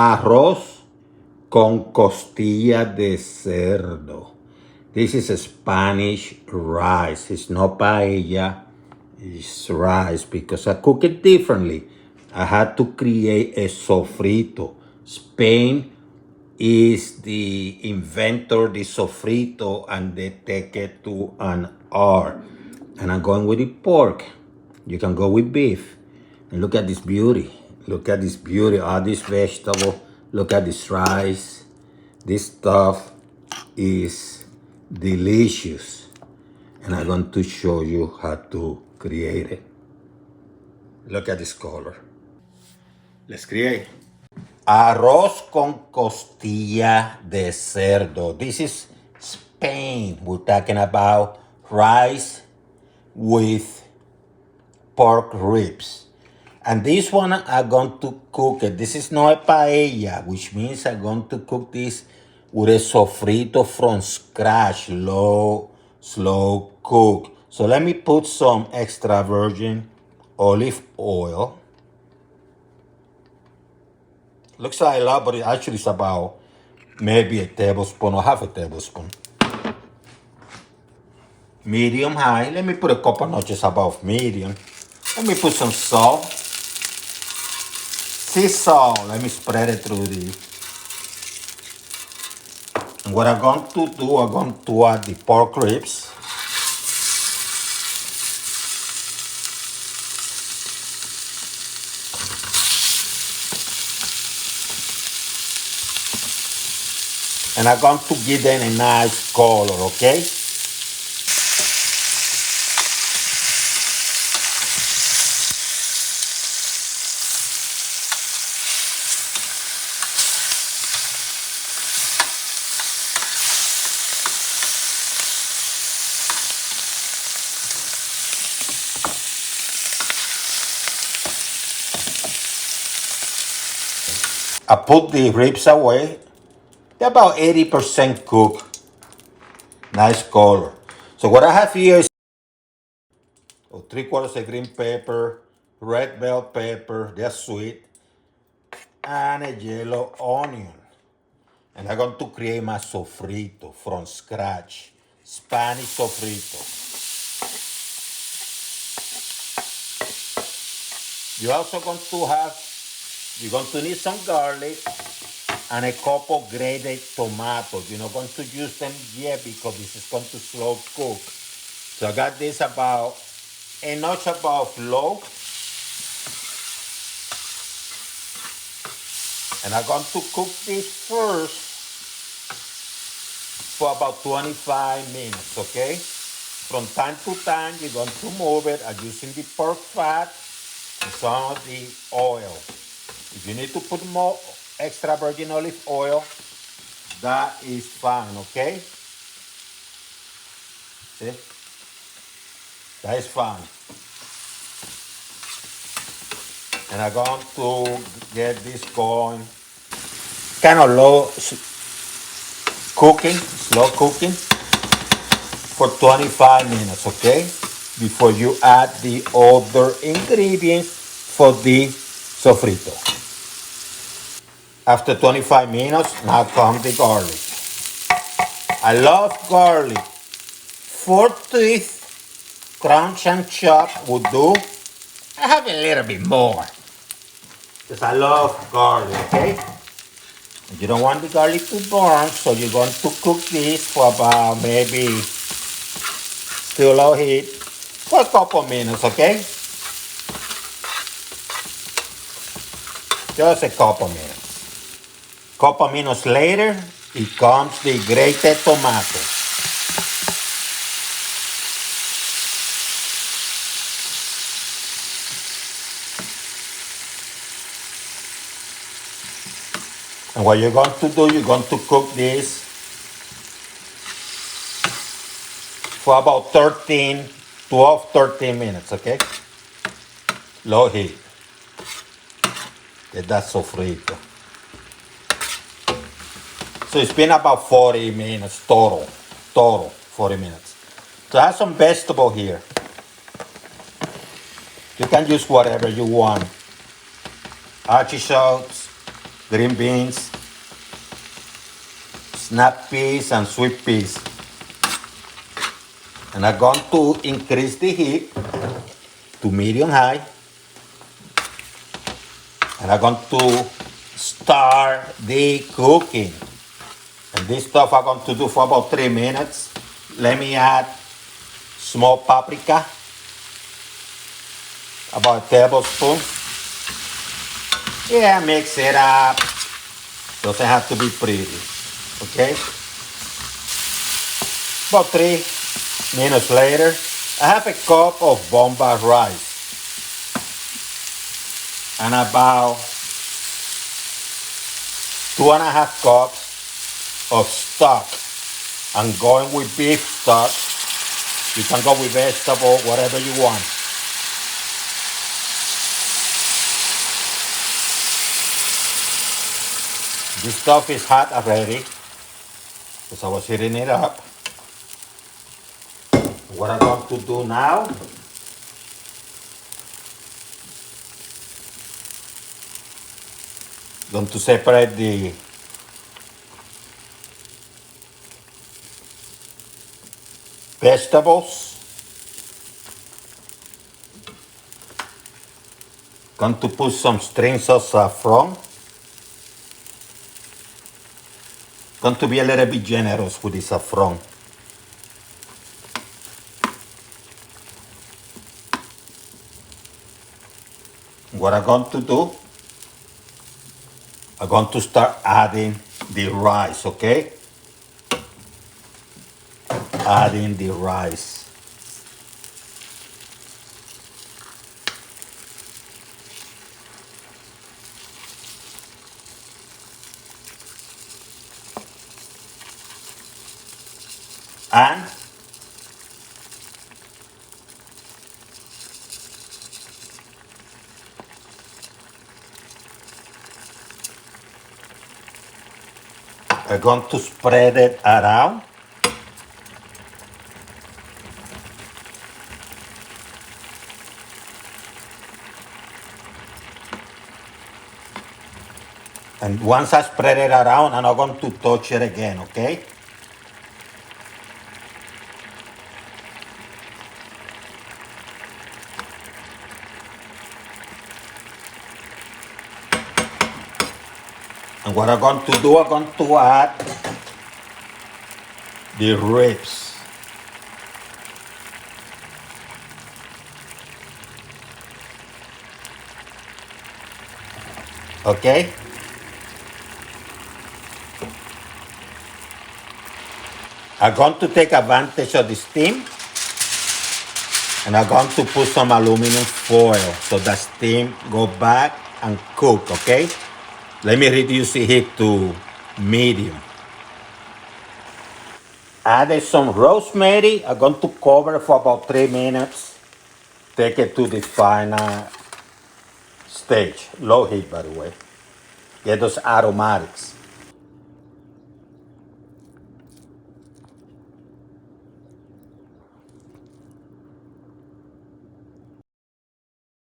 Arroz con costillas de cerdo. This is a Spanish rice. It's not paella, it's rice because I cook it differently. I had to create a sofrito. Spain is the inventor of the sofrito and they take it to an art. And I'm going with the pork. You can go with beef. And look at this beauty. Look at this beauty. All this vegetable. Look at this rice. This stuff is delicious. And I'm going to show you how to create it. Look at this color. Let's create. Arroz con costilla de cerdo. This is Spain. We're talking about rice with pork ribs. And this one I'm going to cook it. This is not a paella, which means I'm going to cook this with a sofrito from scratch, slow cook. So let me put some extra virgin olive oil. Looks like a lot, but it actually is about maybe a tablespoon or half a tablespoon. Medium high. Let me put a couple notches above medium. Let me put some salt. Sea salt. Let me spread it through the. And what I'm going to do, I'm going to add the pork ribs. And I'm going to give them a nice color, okay? I put the ribs away. They're about 80% cooked. Nice color. So what I have here is 3/4 of green pepper, red bell pepper, they're sweet, and a yellow onion. And I'm going to create my sofrito from scratch. Spanish sofrito. You're also going to need some garlic and a couple grated tomatoes. You're not going to use them yet because this is going to slow cook. So I got this about a notch above low. And I'm going to cook this first for about 25 minutes, okay? From time to time, you're going to move it using the pork fat and some of the oil. If you need to put more extra virgin olive oil, that is fine, okay? See? That is fine. And I'm going to get this going. Kind of slow cooking for 25 minutes, okay? Before you add the other ingredients for the sofrito. After 25 minutes, now comes the garlic. I love garlic. 4 teeth, crunch and chop would do. I have a little bit more because I love garlic, okay? You don't want the garlic to burn, so you're going to cook this for about maybe still low heat for a couple minutes, okay? Just a couple minutes. Couple minutes later, it comes the grated tomato. And what you're going to do, you're going to cook this for about 13 minutes, okay? Low heat. Get that sofrito. So it's been about 40 minutes total, 40 minutes. So I have some vegetable here. You can use whatever you want. Artichokes, green beans, snap peas, and sweet peas. And I'm going to increase the heat to medium high. And I'm going to start the cooking. And this stuff I'm going to do for about 3 minutes. Let me add small paprika, about a tablespoon. Yeah, mix it up. Doesn't have to be pretty, okay? About 3 minutes later, I have a cup of bombay rice and about 2.5 cups of stock. I'm going with beef stock. You can go with vegetable, whatever you want. This stuff is hot already because I was heating it up. What I'm going to do now, going to separate the vegetables. Going to put some strings of saffron. Going to be a little bit generous with the saffron. What I'm going to do, I'm going to start adding the rice, okay? Adding the rice. And I'm going to spread it around. And once I spread it around, I'm not going to touch it again, okay? And what I'm going to do, I'm going to add the ribs. Okay? I'm going to take advantage of the steam and I'm going to put some aluminum foil so the steam go back and cook, okay? Let me reduce the heat to medium. Added some rosemary. I'm going to cover for about 3 minutes. Take it to the final stage. Low heat, by the way. Get those aromatics.